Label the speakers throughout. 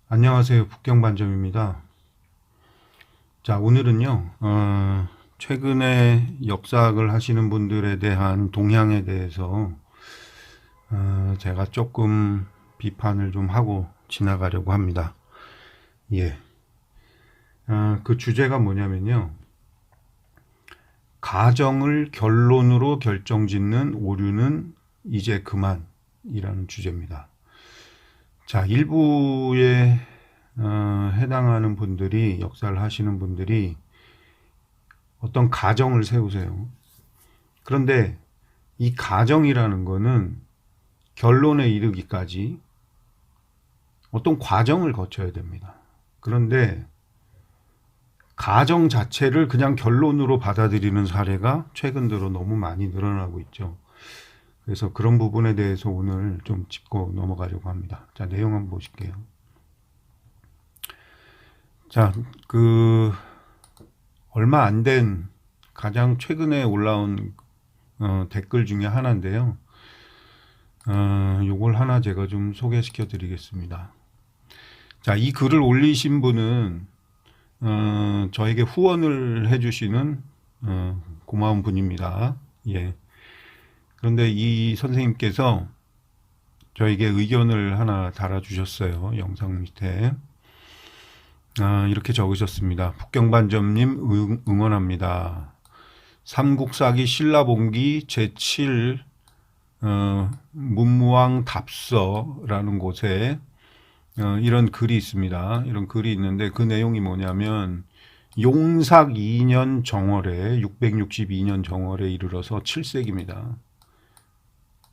Speaker 1: 안녕하세요. 북경반점입니다. 자, 오늘은요, 최근에 역사학을 하시는 분들에 대한 동향에 대해서, 제가 조금 비판을 좀 하고 지나가려고 합니다. 예. 그 주제가 뭐냐면요. 가정을 결론으로 결정짓는 오류는 이제 그만이라는 주제입니다. 자, 일부에 해당하는 분들이, 역사를 하시는 분들이 어떤 가정을 세우세요. 그런데 이 가정이라는 거는 결론에 이르기까지 어떤 과정을 거쳐야 됩니다. 그런데 가정 자체를 그냥 결론으로 받아들이는 사례가 최근 들어 너무 많이 늘어나고 있죠. 그래서 그런 부분에 대해서 오늘 좀 짚고 넘어가려고 합니다. 자, 내용 한번 보실게요. 자, 얼마 안 된 가장 최근에 올라온 댓글 중에 하나인데요. 요걸 하나 제가 좀 소개시켜 드리겠습니다. 자, 이 글을 올리신 분은 저에게 후원을 해주시는 고마운 분입니다. 예. 그런데 이 선생님께서 저에게 의견을 하나 달아주셨어요. 영상 밑에. 이렇게 적으셨습니다. 북경반점님 응원합니다. 삼국사기 신라봉기 제7 문무왕 답서라는 곳에 이런 글이 있습니다. 이런 글이 있는데 그 내용이 뭐냐면 용삭 2년 정월에 662년 정월에 이르러서 7세기입니다.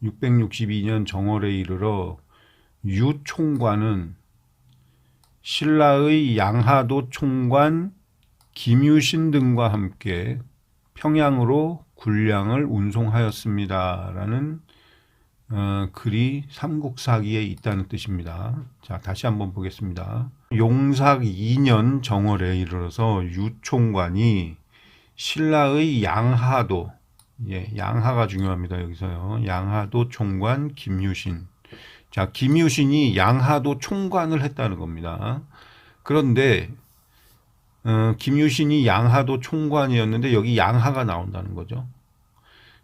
Speaker 1: 662년 정월에 이르러 유총관은 신라의 양하도 총관 김유신 등과 함께 평양으로 군량을 운송하였습니다라는 글이 삼국사기에 있다는 뜻입니다. 자, 다시 한번 보겠습니다. 용삭 2년 정월에 이르러서 유총관이 신라의 양하도, 양하가 중요합니다. 여기서요. 양하도 총관 김유신. 자, 김유신이 양하도 총관을 했다는 겁니다. 그런데 김유신이 양하도 총관이었는데 여기 양하가 나온다는 거죠.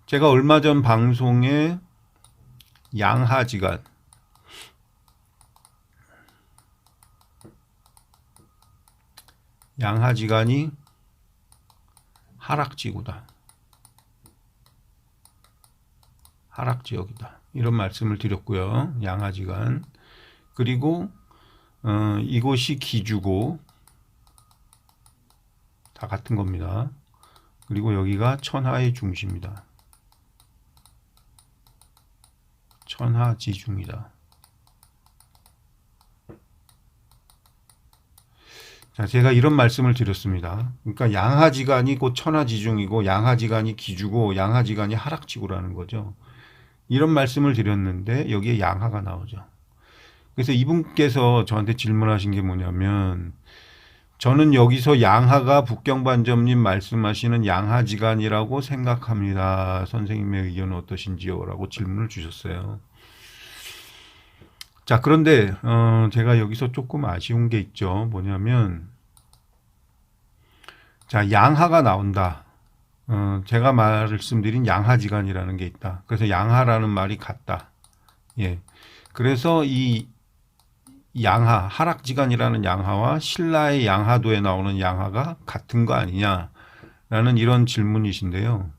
Speaker 1: 제가 얼마 전 방송에 양하지간, 양하지간이 하락지구다. 하락지역이다. 이런 말씀을 드렸고요. 양하지간. 그리고 이곳이 기주고 다 같은 겁니다. 그리고 여기가 천하의 중심이다. 천하지중이다. 자, 제가 이런 말씀을 드렸습니다. 그러니까 양하지간이 곧 천하지중이고 양하지간이 기주고 양하지간이 하락지구라는 거죠. 이런 말씀을 드렸는데 여기에 양하가 나오죠. 그래서 이분께서 저한테 질문하신 게 뭐냐면 저는 여기서 양하가 북경반점님 말씀하시는 양하지간이라고 생각합니다. 선생님의 의견은 어떠신지요? 라고 질문을 주셨어요. 자, 그런데 제가 여기서 조금 아쉬운 게 있죠. 뭐냐면 자, 양하가 나온다. 제가 말씀드린 양하지간이라는 게 있다. 그래서 양하라는 말이 같다. 예. 그래서 이 양하, 하락지간이라는 양하와 신라의 양하도에 나오는 양하가 같은 거 아니냐라는 이런 질문이신데요.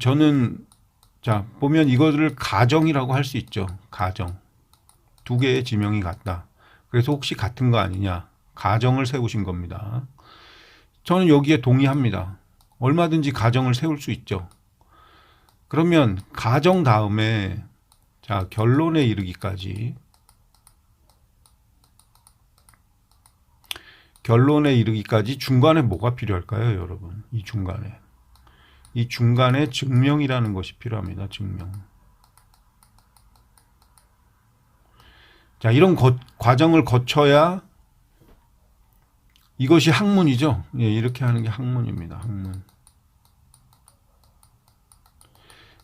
Speaker 1: 저는 자, 보면 이거를 가정이라고 할 수 있죠. 가정. 두 개의 지명이 같다. 그래서 혹시 같은 거 아니냐. 가정을 세우신 겁니다. 저는 여기에 동의합니다. 얼마든지 가정을 세울 수 있죠. 그러면 가정 다음에 자, 결론에 이르기까지 중간에 뭐가 필요할까요, 여러분? 이 중간에 증명이라는 것이 필요합니다. 증명. 자, 이런 과정을 거쳐야 이것이 학문이죠. 예, 이렇게 하는 게 학문입니다. 학문.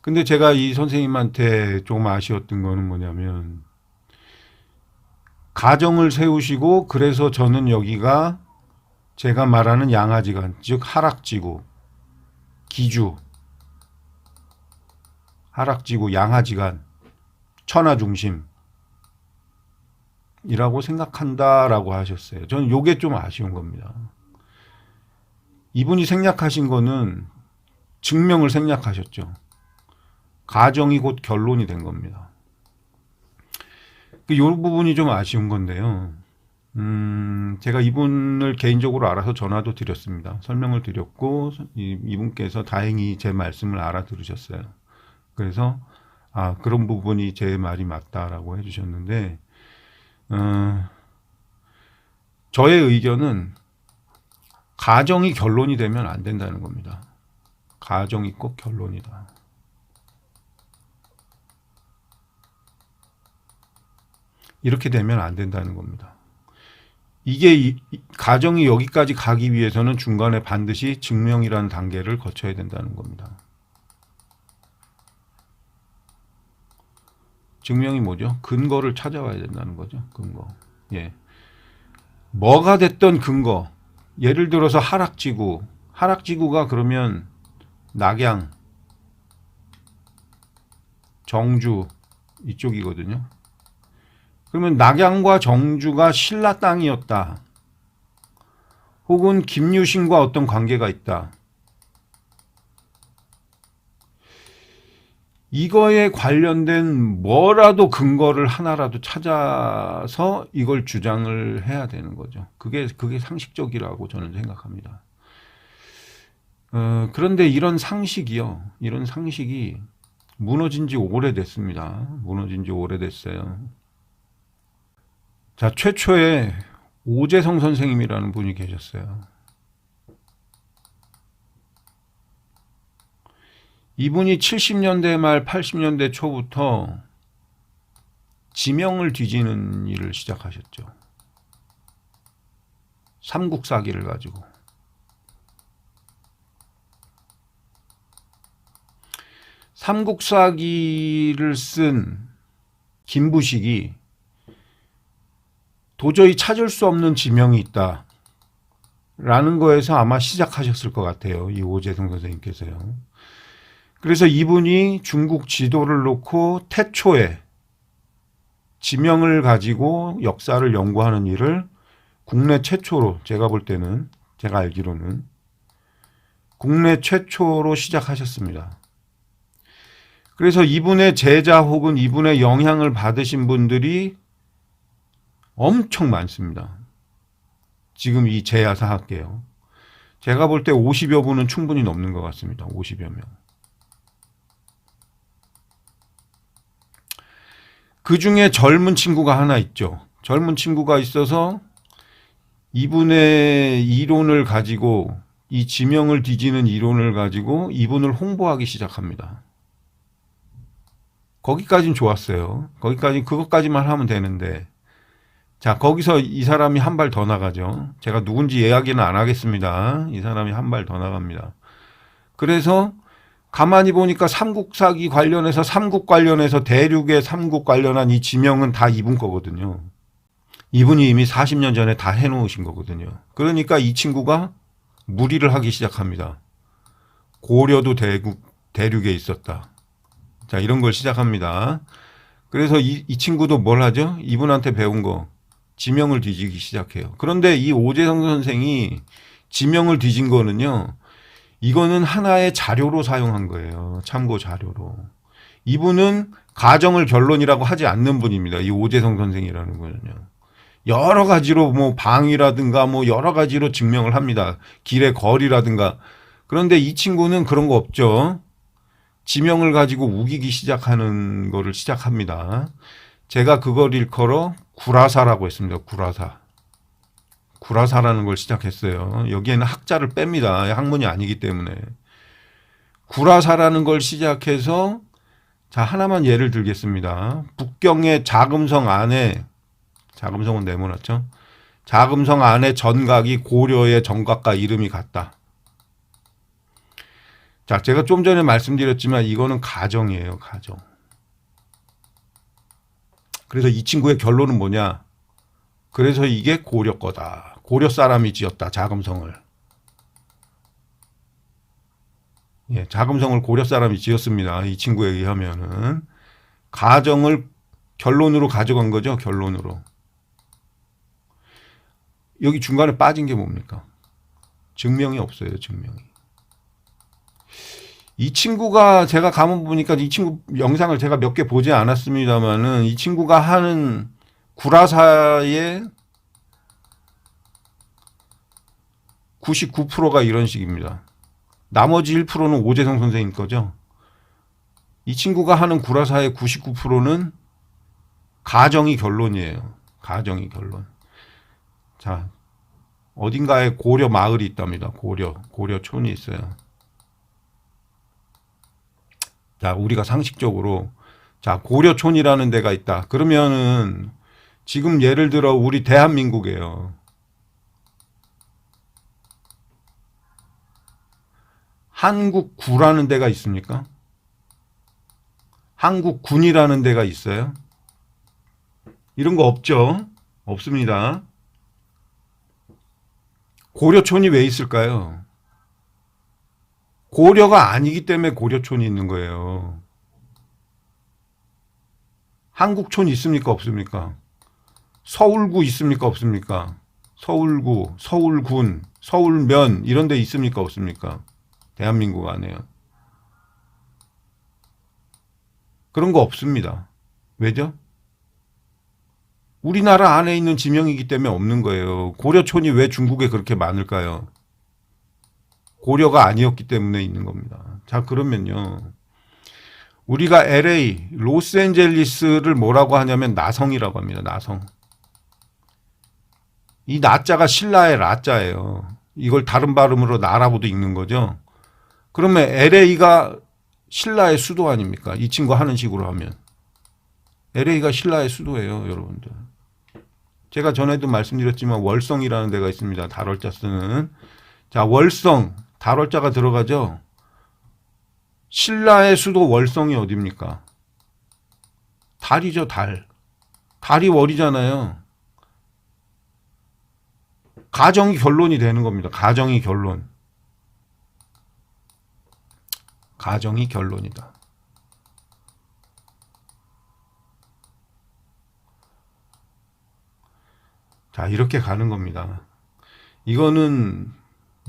Speaker 1: 근데 제가 이 선생님한테 조금 아쉬웠던 거는 뭐냐면 가정을 세우시고 그래서 저는 여기가 제가 말하는 양하지간, 즉 하락지구, 기주, 하락지구, 양하지간, 천하중심이라고 생각한다라고 하셨어요. 저는 요게 좀 아쉬운 겁니다. 이분이 생략하신 거는 증명을 생략하셨죠. 가정이 곧 결론이 된 겁니다. 이 부분이 좀 아쉬운 건데요. 제가 이분을 개인적으로 알아서 전화도 드렸습니다. 설명을 드렸고 이분께서 다행히 제 말씀을 알아들으셨어요. 그래서 그런 부분이 제 말이 맞다라고 해주셨는데 저의 의견은 가정이 결론이 되면 안 된다는 겁니다. 가정이 꼭 결론이다. 이렇게 되면 안 된다는 겁니다. 이게 가정이 여기까지 가기 위해서는 중간에 반드시 증명이라는 단계를 거쳐야 된다는 겁니다. 증명이 뭐죠? 근거를 찾아와야 된다는 거죠. 근거. 예. 뭐가 됐던 근거. 예를 들어서 하락지구. 하락지구가 그러면 낙양, 정주 이쪽이거든요. 그러면 낙양과 정주가 신라 땅이었다. 혹은 김유신과 어떤 관계가 있다. 이거에 관련된 뭐라도 근거를 하나라도 찾아서 이걸 주장을 해야 되는 거죠. 그게 상식적이라고 저는 생각합니다. 그런데 이런 상식이 무너진 지 오래됐습니다. 무너진 지 오래됐어요. 자, 최초에 오재성 선생님이라는 분이 계셨어요. 이분이 70년대 말 80년대 초부터 지명을 뒤지는 일을 시작하셨죠. 삼국사기를 가지고. 삼국사기를 쓴 김부식이 도저히 찾을 수 없는 지명이 있다. 라는 거에서 아마 시작하셨을 것 같아요. 이 오재성 선생님께서요. 그래서 이분이 중국 지도를 놓고 태초에 지명을 가지고 역사를 연구하는 일을 국내 최초로 제가 볼 때는 제가 알기로는 국내 최초로 시작하셨습니다. 그래서 이분의 제자 혹은 이분의 영향을 받으신 분들이 엄청 많습니다. 지금 이 제야사 할게요. 제가 볼 때 50여 분은 충분히 넘는 것 같습니다. 50여 명. 그 중에 젊은 친구가 하나 있죠. 젊은 친구가 있어서 이분의 이론을 가지고 이 지명을 뒤지는 이론을 가지고 이분을 홍보하기 시작합니다. 거기까지는 좋았어요. 그것까지만 하면 되는데 자, 거기서 이 사람이 한 발 더 나가죠. 제가 누군지 이야기는 안 하겠습니다. 이 사람이 한 발 더 나갑니다. 그래서 가만히 보니까 삼국사기 관련해서 대륙의 삼국 관련한 이 지명은 다 이분 거거든요. 이분이 이미 40년 전에 다 해놓으신 거거든요. 그러니까 이 친구가 무리를 하기 시작합니다. 고려도 대륙에 있었다. 자, 이런 걸 시작합니다. 그래서 이 친구도 뭘 하죠? 이분한테 배운 거 지명을 뒤지기 시작해요. 그런데 이 오재성 선생이 지명을 뒤진 거는요. 이거는 하나의 자료로 사용한 거예요. 참고 자료로. 이분은 가정을 결론이라고 하지 않는 분입니다. 이 오재성 선생이라는 거는요. 여러 가지로 뭐 방위라든가 뭐 여러 가지로 증명을 합니다. 길의 거리라든가. 그런데 이 친구는 그런 거 없죠. 지명을 가지고 우기기 시작하는 거를 시작합니다. 제가 그걸 일컬어 구라사라고 했습니다. 구라사라는 걸 시작했어요. 여기에는 학자를 뺍니다. 학문이 아니기 때문에. 구라사라는 걸 시작해서 자, 하나만 예를 들겠습니다. 북경의 자금성 안에 자금성은 네모났죠. 자금성 안에 전각이 고려의 전각과 이름이 같다. 자, 제가 좀 전에 말씀드렸지만 이거는 가정이에요. 가정. 그래서 이 친구의 결론은 뭐냐? 그래서 이게 고려 거다. 고려 사람이 지었다. 자금성을. 예, 자금성을 고려 사람이 지었습니다. 이 친구에 의하면은. 가정을 결론으로 가져간 거죠. 결론으로. 여기 중간에 빠진 게 뭡니까? 증명이 없어요. 증명이. 이 친구가 제가 가만 보니까 이 친구 영상을 제가 몇 개 보지 않았습니다만은 이 친구가 하는 구라사의 99%가 이런 식입니다. 나머지 1%는 오재성 선생님 거죠. 이 친구가 하는 구라사의 99%는 가정이 결론이에요. 가정이 결론. 자, 어딘가에 고려 마을이 있답니다. 고려촌이 있어요. 자, 우리가 상식적으로 자, 고려촌이라는 데가 있다. 그러면은 지금 예를 들어 우리 대한민국이에요. 한국구라는 데가 있습니까? 한국군이라는 데가 있어요? 이런 거 없죠? 없습니다. 고려촌이 왜 있을까요? 고려가 아니기 때문에 고려촌이 있는 거예요. 한국촌 있습니까? 없습니까? 서울구 있습니까? 없습니까? 서울구, 서울군, 서울면 이런 데 있습니까? 없습니까? 대한민국 안에요. 그런 거 없습니다. 왜죠? 우리나라 안에 있는 지명이기 때문에 없는 거예요. 고려촌이 왜 중국에 그렇게 많을까요? 고려가 아니었기 때문에 있는 겁니다. 자, 그러면요. 우리가 LA, 로스앤젤리스를 뭐라고 하냐면 나성이라고 합니다. 나성. 이 나자가 신라의 라자예요. 이걸 다른 발음으로 나라고도 읽는 거죠. 그러면 LA가 신라의 수도 아닙니까? 이 친구 하는 식으로 하면. LA가 신라의 수도예요, 여러분들. 제가 전에도 말씀드렸지만 월성이라는 데가 있습니다. 달월자 쓰는. 자, 월성, 달월자가 들어가죠. 신라의 수도 월성이 어디입니까? 달이죠, 달. 달이 월이잖아요. 가정이 결론이 되는 겁니다. 가정이 결론. 가정이 결론이다. 자, 이렇게 가는 겁니다. 이거는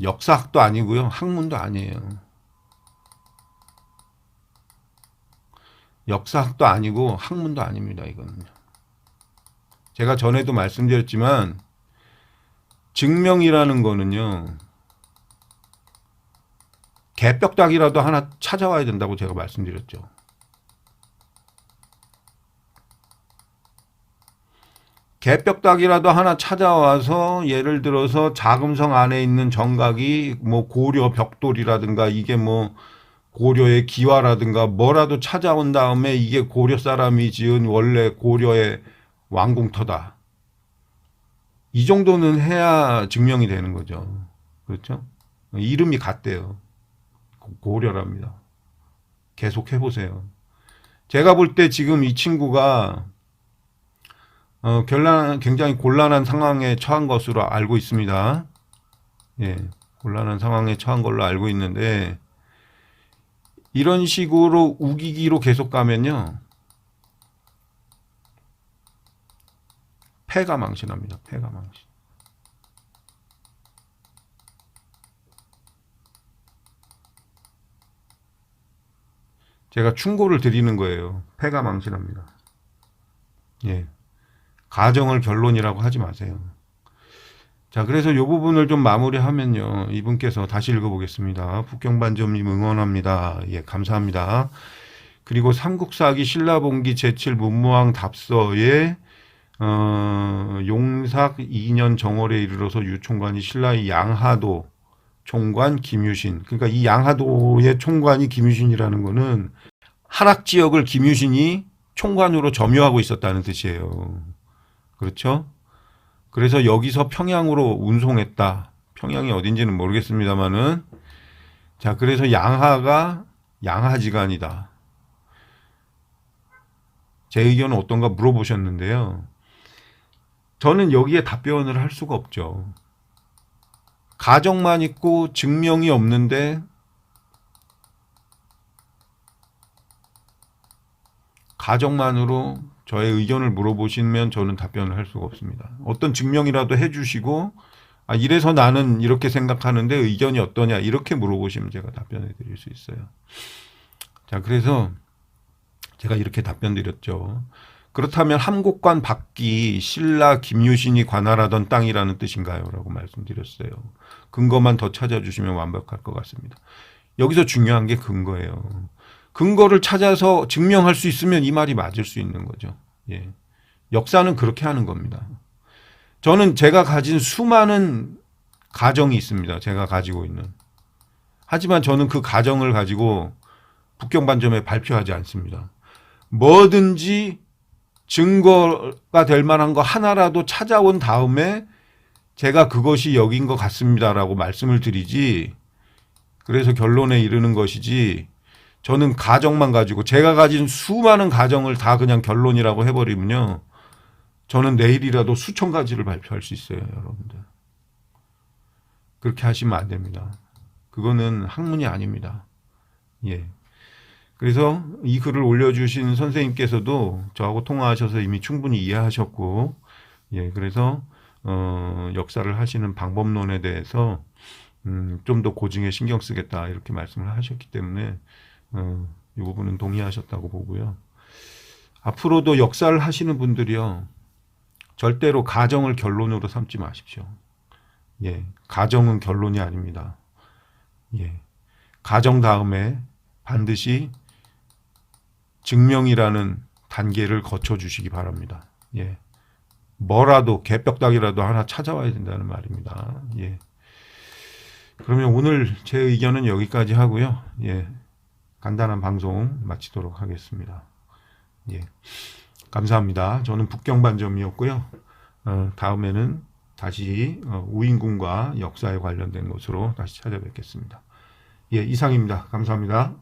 Speaker 1: 역사학도 아니고요. 학문도 아니에요. 역사학도 아니고 학문도 아닙니다. 이거는요. 제가 전에도 말씀드렸지만 증명이라는 거는요. 개벽닭이라도 하나 찾아와야 된다고 제가 말씀드렸죠. 개벽닭이라도 하나 찾아와서 예를 들어서 자금성 안에 있는 정각이 뭐 고려 벽돌이라든가 이게 뭐 고려의 기와라든가 뭐라도 찾아온 다음에 이게 고려 사람이 지은 원래 고려의 왕궁터다. 이 정도는 해야 증명이 되는 거죠. 그렇죠? 이름이 같대요. 고려랍니다. 계속 해보세요. 제가 볼 때 지금 이 친구가 굉장히 곤란한 상황에 처한 것으로 알고 있습니다. 예, 곤란한 상황에 처한 걸로 알고 있는데 이런 식으로 우기기로 계속 가면요. 패가 망신합니다. 패가 망신. 제가 충고를 드리는 거예요. 패가 망신합니다. 예. 가정을 결론이라고 하지 마세요. 자, 그래서 이 부분을 좀 마무리하면요. 이분께서 다시 읽어보겠습니다. 북경반점님 응원합니다. 예, 감사합니다. 그리고 삼국사기 신라봉기 제7 문무왕 답서에 용삭 2년 정월에 이르러서 유총관이 신라의 양하도 총관 김유신. 그러니까 이 양하도의 총관이 김유신이라는 거는 하락 지역을 김유신이 총관으로 점유하고 있었다는 뜻이에요. 그렇죠? 그래서 여기서 평양으로 운송했다. 평양이 어딘지는 모르겠습니다만은 자, 그래서 양하가 양하지간이다. 제 의견은 어떤가 물어보셨는데요. 저는 여기에 답변을 할 수가 없죠. 가정만 있고 증명이 없는데 가정만으로 저의 의견을 물어보시면 저는 답변을 할 수가 없습니다. 어떤 증명이라도 해주시고 이래서 나는 이렇게 생각하는데 의견이 어떠냐 이렇게 물어보시면 제가 답변해 드릴 수 있어요. 자, 그래서 제가 이렇게 답변 드렸죠. 그렇다면 함곡관 밖이 신라 김유신이 관할하던 땅이라는 뜻인가요? 라고 말씀드렸어요. 근거만 더 찾아주시면 완벽할 것 같습니다. 여기서 중요한 게 근거예요. 근거를 찾아서 증명할 수 있으면 이 말이 맞을 수 있는 거죠. 예. 역사는 그렇게 하는 겁니다. 저는 제가 가진 수많은 가정이 있습니다. 제가 가지고 있는. 하지만 저는 그 가정을 가지고 북경반점에 발표하지 않습니다. 뭐든지 증거가 될 만한 거 하나라도 찾아온 다음에 제가 그것이 여긴 것 같습니다라고 말씀을 드리지, 그래서 결론에 이르는 것이지, 저는 가정만 가지고 제가 가진 수많은 가정을 다 그냥 결론이라고 해버리면요, 저는 내일이라도 수천 가지를 발표할 수 있어요, 여러분들. 그렇게 하시면 안 됩니다. 그거는 학문이 아닙니다. 예. 그래서 이 글을 올려주신 선생님께서도 저하고 통화하셔서 이미 충분히 이해하셨고, 예, 그래서 역사를 하시는 방법론에 대해서 좀 더 고증에 신경 쓰겠다 이렇게 말씀을 하셨기 때문에 이 부분은 동의하셨다고 보고요. 앞으로도 역사를 하시는 분들이요, 절대로 가정을 결론으로 삼지 마십시오. 예, 가정은 결론이 아닙니다. 예, 가정 다음에 반드시 증명이라는 단계를 거쳐주시기 바랍니다. 예, 뭐라도 개벽다기라도 하나 찾아와야 된다는 말입니다. 예, 그러면 오늘 제 의견은 여기까지 하고요. 예, 간단한 방송 마치도록 하겠습니다. 예, 감사합니다. 저는 북경반점이었고요. 다음에는 다시 우인군과 역사에 관련된 것으로 다시 찾아뵙겠습니다. 예, 이상입니다. 감사합니다.